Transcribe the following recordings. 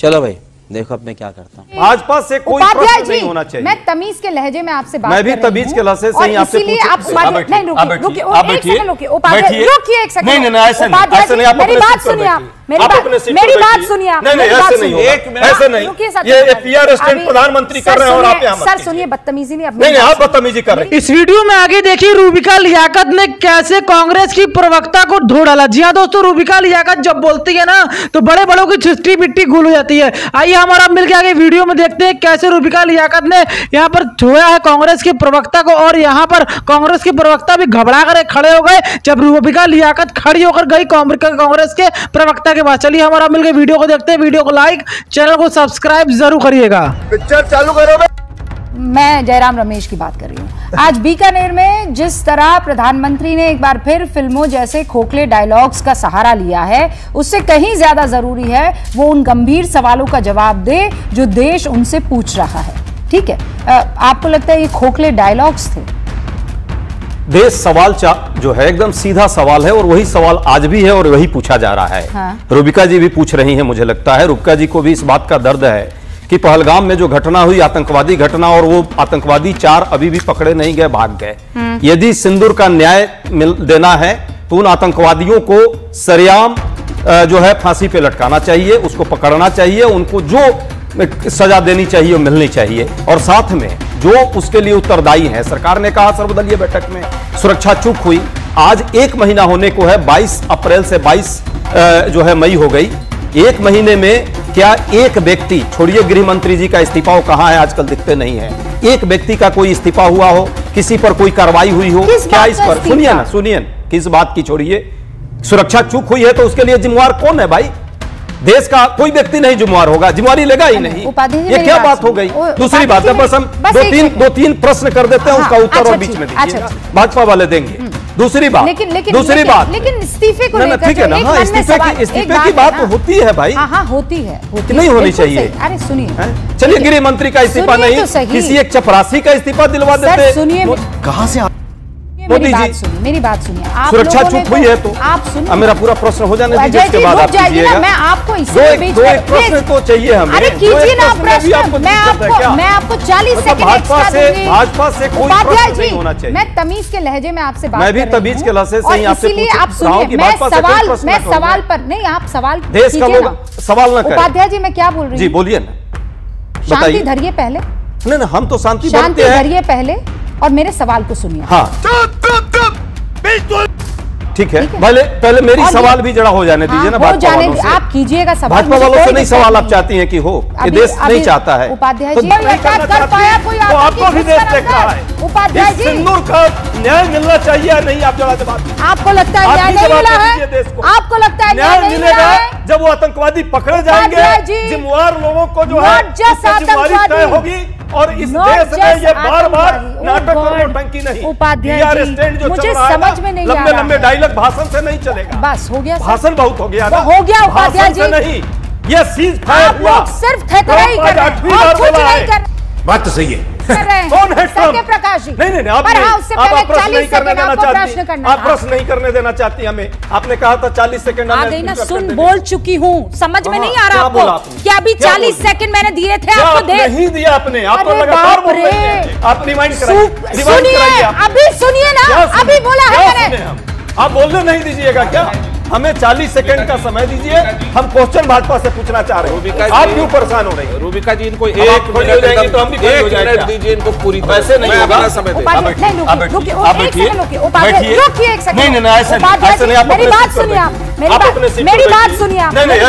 चलो भाई देखो अब मैं क्या करता हूँ। भाजपा से कोई प्रश्न नहीं होना चाहिए। मैं तमीज के लहजे में आपसे बात मैं भी तमीज के लहजे से ही आपसे रुकिए एक सेकंड। नहीं नहीं ऐसे नहीं, आप मेरी बात सुनिए, मेरी बात सुनिए, ऐसे नहीं, ये पीआर स्टैंड प्रधानमंत्री कर रहे हैं और आप यहाँ सर सुनिए, बदतमीजी नहीं, नहीं आप बदतमीजी कर रहे हैं। इस वीडियो में आगे देखिए रूबिका लियाकत ने कैसे कांग्रेस की प्रवक्ता को धो डाला। जी हाँ दोस्तों, रूबिका लियाकत जब बोलती है ना तो बड़े बड़ों की छिट्टी बिट्टी गुल हो जाती है। आइए हमारा मिलकर आगे वीडियो में देखते हैं कैसे रूबिका लियाकत ने यहाँ पर धोया है कांग्रेस के प्रवक्ता को, और यहाँ पर कांग्रेस के प्रवक्ता भी घबरा कर खड़े हो गए जब रूबिका लियाकत खड़ी होकर गई कांग्रेस के प्रवक्ता के पास। चलिए हमारा मिलकर वीडियो को देखते हैं, वीडियो को लाइक, चैनल को सब्सक्राइब जरूर करिएगा। पिक्चर चालू करो। मैं जयराम रमेश की बात कर रही हूँ। आज बीकानेर में जिस तरह प्रधानमंत्री ने एक बार फिर फिल्मों जैसे खोखले डायलॉग्स का सहारा लिया है, उससे कहीं ज्यादा जरूरी है वो उन गंभीर सवालों का जवाब दे जो देश उनसे पूछ रहा है। ठीक है, आपको लगता है ये खोखले डायलॉग्स थे? देश सवाल जो है एकदम सीधा सवाल है और वही सवाल आज भी है और वही पूछा जा रहा है। हाँ। रूबिका जी भी पूछ रही हैं, मुझे लगता है रूबिका जी को भी इस बात का दर्द है कि पहलगाम में जो घटना हुई, आतंकवादी घटना, और वो आतंकवादी 4 अभी भी पकड़े नहीं गए, भाग गए। यदि सिंदूर का न्याय देना है तो उन आतंकवादियों को सरेआम जो है फांसी पे लटकाना चाहिए, उसको पकड़ना चाहिए, उनको जो सजा देनी चाहिए मिलनी चाहिए। और साथ में जो उसके लिए उत्तरदायी है, सरकार ने कहा सर्वदलीय बैठक में सुरक्षा चूक हुई, आज 1 महीना होने को है, 22 अप्रैल से 22 जो है मई हो गई। 1 महीने में क्या एक व्यक्ति, छोड़िए गृह मंत्री जी का इस्तीफा, वो कहां है आजकल, दिखते नहीं है, एक व्यक्ति का कोई इस्तीफा हुआ हो, किसी पर कोई कार्रवाई हुई हो क्या? इस पर सुनिए ना, सुनिए किस बात की, छोड़िए सुरक्षा चूक हुई है तो उसके लिए जिम्मेवार कौन है भाई? देश का कोई व्यक्ति नहीं जिम्मेवार होगा, जिम्मेवारी लेगा ही नहीं। ये क्या बात हो गई? दूसरी बात है, बस हम दो तीन प्रश्न कर देते हैं, उसका उत्तर और बीच में दीजिएगा, भाजपा वाले देंगे। दूसरी बात, लेकिन इस्तीफे को लेकर ठीक है ना, हाँ, इस्तीफे की बात तो होती है भाई। हाँ होती है, नहीं होनी चाहिए। अरे सुनिए, चलिए गृह मंत्री का इस्तीफा नहीं, किसी एक चपरासी का इस्तीफा दिलवा देते। सुनिए, कहां से मेरी बात सुनिए, आप सुरक्षा चूक हुई है तो आप सुनिए, मेरा पूरा प्रश्न हो जाने दीजिए, उसके बाद आप कीजिएगा। मैं आपको दो एक प्रश्न तो चाहिए हमें। अरे कीजिए ना प्रश्न, मैं आपको 40 सेकंड एक्स्ट्रा दूंगी। भाजपा से कोई प्रश्न नहीं होना चाहिए। मैं तमीज के लहजे में आपसे बात कर रही हूं। मैं भी तमीज के लहजे से ही आपसे पूछ रहा हूं कि भाजपा से कोई प्रश्न मैं सवाल पर नहीं, आप सवाल देश का लोग सवाल ना करें। उपाध्याय जी मैं क्या बोल रही हूं? जी बोलिए ना, शांति धरिए पहले। नहीं हम तो शांति धरिए पहले और मेरे सवाल को सुनिए। हाँ ठीक है, पहले मेरी सवाल भी जरा हो जाने दीजिए ना, भाजपा वालों से। आप कीजिएगा सवाल, भाजपा वालों से नहीं सवाल आप चाहती हैं कि हो, ये देश नहीं चाहता है। उपाध्याय जी कर पाया कोई, आपको भी देश देख रहा है। उपाध्याय जी, सिंदूर का न्याय मिलना चाहिए या नहीं, आप जरा जवाब। आपको लगता है न्याय नहीं मिला है? आपको लगता है न्याय नहीं मिलेगा जब वो आतंकवादी पकड़े जाएंगे, जिम्मेवार लोगों को जो है जिम्मेवारी तय होगी। और इस देश में ये बार-बार नाटक और नौटंकी नहीं। उपाध्याय जी, मुझे समझ में नहीं आ रहा, लंबे डायलॉग भाषण से नहीं चलेगा। बस हो गया, भाषण बहुत हो गया ना, हो गया उपाध्याय जी। नहीं, ये सीज फायर हुआ, सिर्फ थेथराई कर रहे हैं और कुछ नहीं कर। बात तो सही है। कौन है सत्यप्रकाश जी? नहीं आप प्रश्न नहीं करने देना चाहती, आप प्रश्न नहीं करने देना चाहती हमें। आपने कहा था 40 सेकंड आ गई ना, सुन बोल चुकी हूँ, समझ में नहीं आ रहा आपको क्या? अभी 40 सेकंड मैंने दिए थे आपको, नहीं दिया आपने, आपको लगातार बोल रहे हैं, आप रिमाइंड कराइए। सुनिए, अभी सुनिए ना, अभी बोला है मैंने। आप बोलने नहीं दीजिएगा क्या? हमें 40 सेकंड का समय दीजिए, हम क्वेश्चन भाजपा से पूछना चाह रहे हैं। आप क्यों परेशान हो रही हैं? रूबिका जी, इनको 1 मिनट तो हम भी खड़े हो जाएंगे। दीजिए इनको पूरी, वैसे नहीं होगा। समय नहीं ऐसे नहीं, आप मेरी बात सुनिए, आप अपने सीट मेरी बात सुनिए, नहीं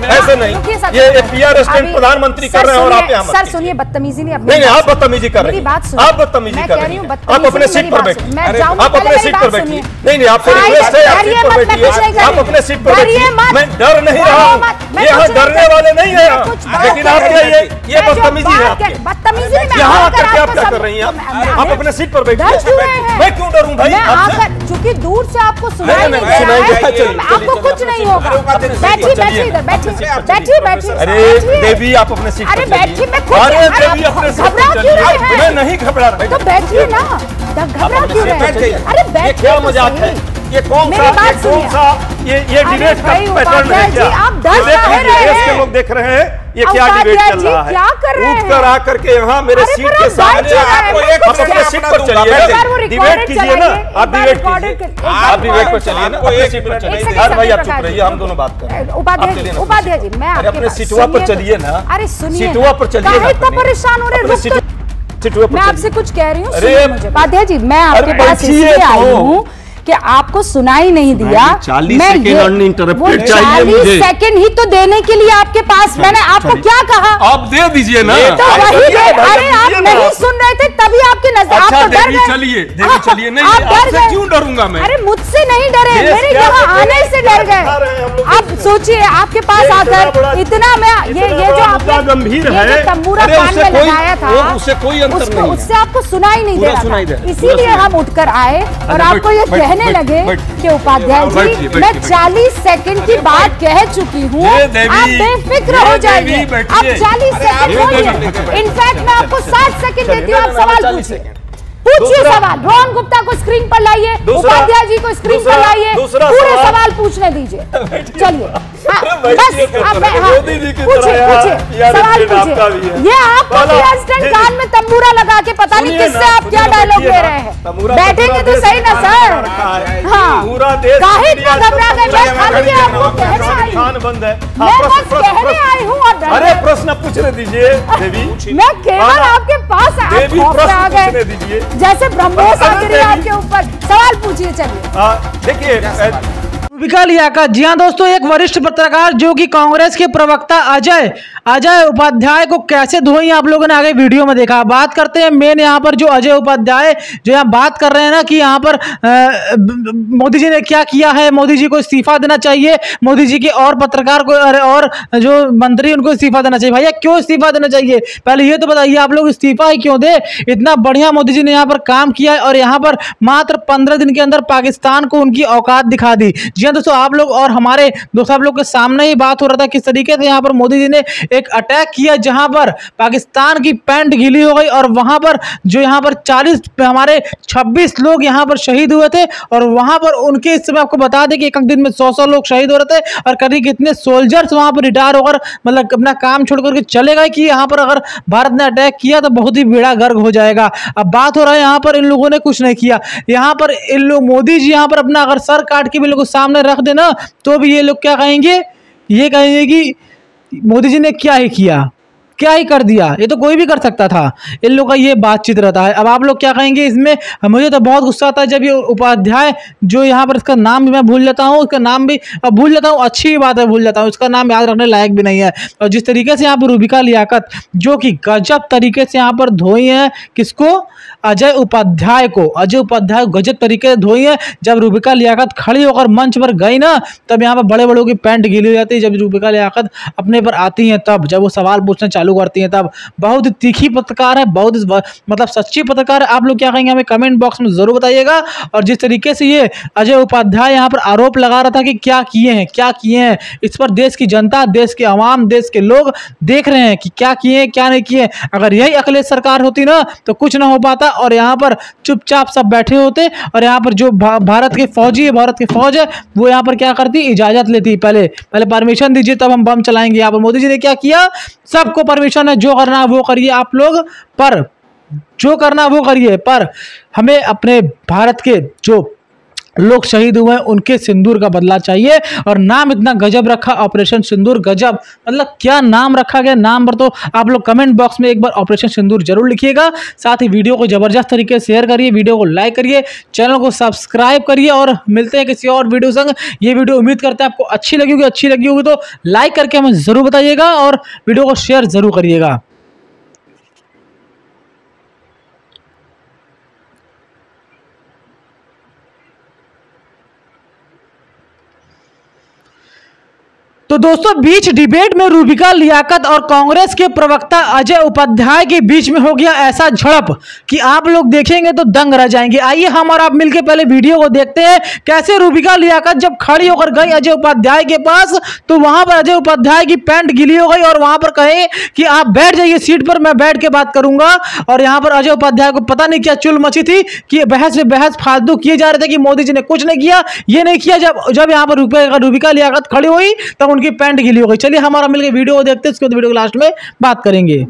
ऐसे नहीं, ये पीआर स्टैंड प्रधानमंत्री कर रहे हैं और आप यहाँ सर सुनिए, बदतमीजी नहीं, नहीं आप बदतमीजी कर रहे हैं, आप बदतमीजी कर रहे हैं। आप अपने सीट पर बैठिए, आप अपने सीट पर बैठिए। नहीं आपसे रिक्वेस्ट है, आप सीट पर बैठिए, आप अपने सीट पर बैठिए। मैं डर नहीं रहा हूँ, यहाँ डरने वाले नहीं है, लेकिन आपके ये बदतमीजी है आपके। यहाँ आकर क्या कर रही हैं आप अपने सीट पर बैठिए। मैं क्यों डरूं भाई आपसे? क्योंकि दूर से आपको सुनाई नहीं दे रहा है, आपको कुछ नहीं होगा। बैठिए इधर, बैठिए। अरे देवी आप अपने सीट पर बैठिए, अरे देवी अपने सीट पर चलिए। मैं नहीं घबरा रहा, तो बैठिए ना, घबरा क्यों रहे हैं? अरे बैठिए, क्या मजाक है? ये कौन मेरी सा बात ये कौन सुनिए। सा ये अरे डिबेट का भाई, पैटर्न है उपाध्याय क्या? जी, आप दस ये देख कह लीजिए, रहे देश के हैं। लोग देख रहे हैं ये क्या उपाध्याय डिबेट चल जी, रहा है। क्या कर रहे उठ कर हैं? आकर के यहाँ मेरे अरे सीट पर के आप सामने बैठ जाइए, आपको मैं एक कुछ अपने कह- सीट पर चलिए एक बार वो डिबेट रिकॉर्डेड कीजिए ना, चलाइए, आप एक बार डिबेट रिकॉर्डेड कीजिए, एक बार आप डिबेट पर रिकॉर्डेड चलिए ना, चलाइए। अपने सीट पर एक चलिए। सेकंड, हर भाई आप सत्यप्रकाश चुप रहिए, जी। हम दोनों बात कर रहे हैं। उपाध्याय आप चलिए जी, ना, उपाध्याय जी, मैं अरे आपके अपने पास- सीटुआ पर सुनिए चलिए ना। अरे सुनिए, सीटुआ पर चलिए ना, काहे इतना अपने। परेशान हो रहे अपने रुक तो- सीटुआ पर मैं चलिए। आपसे कुछ कह रही हूँ, अरे, सुनिए मुझे। उपाध्याय जी, मैं आपके अरे पास बैठिए इसलिए आई तो। हूँ कि आपको सुनाई नहीं दिया। 40 मैं सेकंड ये- uninterrupted वो चाहिए 40 मुझे। सेकंड ही तो देने के लिए आपके पास, मैंने आपको क्या कहा? आप दे दीजिए ना। तो वही चलिए, दे- भाई, अरे आप दीजिए ना। नहीं सुन रहे थे तभी आपके नजर आप अच्छा तो डर देवी गए। चलिए, देवी चलिए। नहीं, आप डर आपसे गए। क्यों डरूंगा मैं? अरे मुझसे नहीं डरे, देश मेरे क्या यहाँ है? आने से डर दिखा रहे हैं हम गए। लोग आप देश सोचिए, आपके पास ये इतना आकर बड़ा- इतना मैं ये जो बड़ा आपने मुद्दा गंभीर ये है। जो तंबूरा अरे कान उससे में कोई- लगाया था, वो उससे कोई अंतर उसको- नहीं है। उससे आपको सुनाई नहीं दे पूरा रहा सुनाई दे था, रहा है, इसीलिए पूरा हम उठकर आए और अरे आपको ये बैठ- कहने बैठ- लगे बैठ- कि उपाध्याय बैठिए, जी, बैठिए, मैं बैठिए। 40 सेकंड की बात कह चुकी हूँ, ये देवी, आप बेफिक्र ये हो देवी, जाइए। बैठिए। आप 40 अरे आप सेकंड ये बोलिए। देवी, इनफैक्ट मैं आपको 60 सेकंड चलिए, देती हूँ, आप ना, ना, सवाल 40 पूछिए। सेकंड। पूछिए दूसरा- सवाल। रोहन गुप्ता को स्क्रीन पर लाइए, दूसरा- उपाध्याय जी को स्क्रीन पर लाइए, दूसरा पूरे सवाल- सवाल पूछने दीजिए। चलिए, हाँ, अरे बस बैठिए तो आप सर, हाँ, मोदी जी की पूछिए तरह यार, पूछिए, यार सवाल स्टैंड आपका भी पूछिए। है। ये आपका बोलो, भी स्टैंड जी, कान में तंबूरा लगा के पता नहीं सुनिए किससे ना, आप क्या सुनिए, डायलॉग बैठिए ले ना। रहे हैं। तंबूरा बैठेंगे तो देश सही ना बना सर। रखा है। हाँ, पूरा देश काहे दुनिया इतना घबरा गए? मैं खाली आपको कहने आई हूँ। खान बंद है। मैं बस कहने आई हूँ और डर अरे गए। प्रश्न पूछने दीजिए देवी। मैं केवल आपके पास देवी खौफ में आ प्रश्न पूछने गए, दीजिए। जैसे ब्रह्मोस आ अरे गिरी देवी। आपके ऊपर। सवाल पूछिए, चलिए। देखिए रूबिका लियाकत, जी हाँ दोस्तों, एक वरिष्ठ पत्रकार जो कि कांग्रेस के प्रवक्ता अजय अजय उपाध्याय को कैसे धोई आप लोगों ने आगे वीडियो में देखा। बात करते हैं मेन यहाँ पर जो अजय उपाध्याय जो यहाँ बात कर रहे हैं ना कि यहाँ पर मोदी जी ने क्या किया है, मोदी जी को इस्तीफा देना चाहिए, मोदी जी के और पत्रकार को और जो मंत्री उनको इस्तीफा देना चाहिए। भैया क्यों इस्तीफा देना चाहिए, पहले ये तो बताइए, आप लोग इस्तीफा ही क्यों दे? इतना बढ़िया मोदी जी ने यहाँ पर काम किया है और यहाँ पर मात्र 15 दिन के अंदर पाकिस्तान को उनकी औकात दिखा दी। जी हाँ दोस्तों, आप लोग और हमारे दोस्त आप लोग के सामने ही बात हो रहा था किस तरीके से यहाँ पर मोदी जी ने एक अटैक किया जहां पर पाकिस्तान की पैंट गीली हो गई और वहां पर जो यहाँ पर 40 हमारे 26 लोग यहाँ पर शहीद हुए थे और वहां पर उनके इस समय आपको बता दें कि एक दिन में 100 लोग शहीद हो रहे थे और करीब कितने सोल्जर्स वहां पर रिटायर होकर मतलब अपना काम छोड़ करके चले गए कि यहाँ पर अगर भारत ने अटैक किया तो बहुत ही बेड़ा गर्क हो जाएगा। अब बात हो रहा है यहाँ पर इन लोगों ने कुछ नहीं किया, यहाँ पर इन लोग मोदी जी यहाँ पर अपना अगर सर काट के भी लोगों सामने रख देना तो भी ये लोग क्या कहेंगे, ये कहेंगे कि मोदी जी ने क्या ही किया, क्या ही कर दिया, ये तो कोई भी कर सकता था। इन लोगों का ये बातचीत रहता है। अब आप लोग क्या कहेंगे इसमें? मुझे तो बहुत गुस्सा आता है जब ये उपाध्याय जो यहाँ पर इसका नाम भी मैं भूल जाता हूँ, उसका नाम भी अब भूल जाता हूँ, अच्छी बात है भूल जाता हूँ, इसका नाम याद रखने लायक भी नहीं है। और जिस तरीके से यहाँ पर रूबिका लियाकत जो कि गजब तरीके से यहाँ पर धोई है, किसको? अजय उपाध्याय को। अजय उपाध्याय गजब तरीके से धोई है। जब रूबिका लियाकत खड़ी होकर मंच पर गई ना तब यहाँ पर बड़े बड़ों की पैंट गीली हो जाती है। जब रूबिका लियाकत अपने पर आती हैं तब, जब वो सवाल पूछना चालू करती हैं तब, बहुत ही तीखी पत्रकार है, बहुत मतलब सच्ची पत्रकार है। आप लोग क्या कहेंगे हमें कमेंट बॉक्स में जरूर बताइएगा। और जिस तरीके से ये अजय उपाध्याय यहाँ पर आरोप लगा रहा था कि क्या किए हैं, क्या किए हैं, इस पर देश की जनता, देश के अवाम, देश के लोग देख रहे हैं कि क्या किए हैं क्या नहीं किए। अगर यही अखिलेश सरकार होती ना तो कुछ ना हो पाता और यहाँ पर चुपचाप सब बैठे होते और यहाँ पर जो भारत के फौजी है, भारत की फौज है, वो यहाँ पर क्या करती, इजाजत लेती, पहले परमिशन दीजिए तब हम बम चलाएंगे। यहाँ पर मोदी जी ने क्या किया, सबको परमिशन है, जो करना है वो करिए आप लोग, पर जो करना है वो करिए, पर हमें अपने भारत के जो लोग शहीद हुए हैं उनके सिंदूर का बदला चाहिए। और नाम इतना गजब रखा, ऑपरेशन सिंदूर, गजब, मतलब क्या नाम रखा गया। नाम पर तो आप लोग कमेंट बॉक्स में एक बार ऑपरेशन सिंदूर जरूर लिखिएगा। साथ ही वीडियो को जबरदस्त तरीके से शेयर करिए, वीडियो को लाइक करिए, चैनल को सब्सक्राइब करिए और मिलते हैं किसी और वीडियो संग। ये वीडियो उम्मीद करते हैं आपको अच्छी लगी होगी तो लाइक करके हमें जरूर बताइएगा और वीडियो को शेयर जरूर करिएगा। तो दोस्तों बीच डिबेट में रूबिका लियाकत और कांग्रेस के प्रवक्ता अजय उपाध्याय के बीच में हो गया ऐसा झड़प कि आप लोग देखेंगे तो दंग रह जाएंगे। आइए हम और आप मिलकर पहले वीडियो को देखते हैं कैसे रूबिका लियाकत जब खड़ी होकर गई अजय उपाध्याय के पास तो वहां पर अजय उपाध्याय की पैंट गीली हो गई और वहां पर कहे कि आप बैठ जाइए सीट पर, मैं बैठ के बात करूंगा। और यहां पर अजय उपाध्याय को पता नहीं क्या चुल मची थी कि बहस में बहस फालतू किए जा रहे थे कि मोदी जी ने कुछ नहीं किया, ये नहीं किया। जब यहां पर रूबिका लियाकत खड़ी हुई तब उनकी पैंट गीली हो गई। चलिए हमारा मिलकर वीडियो को देखते हैं, उसके बाद वीडियो को लास्ट में बात करेंगे।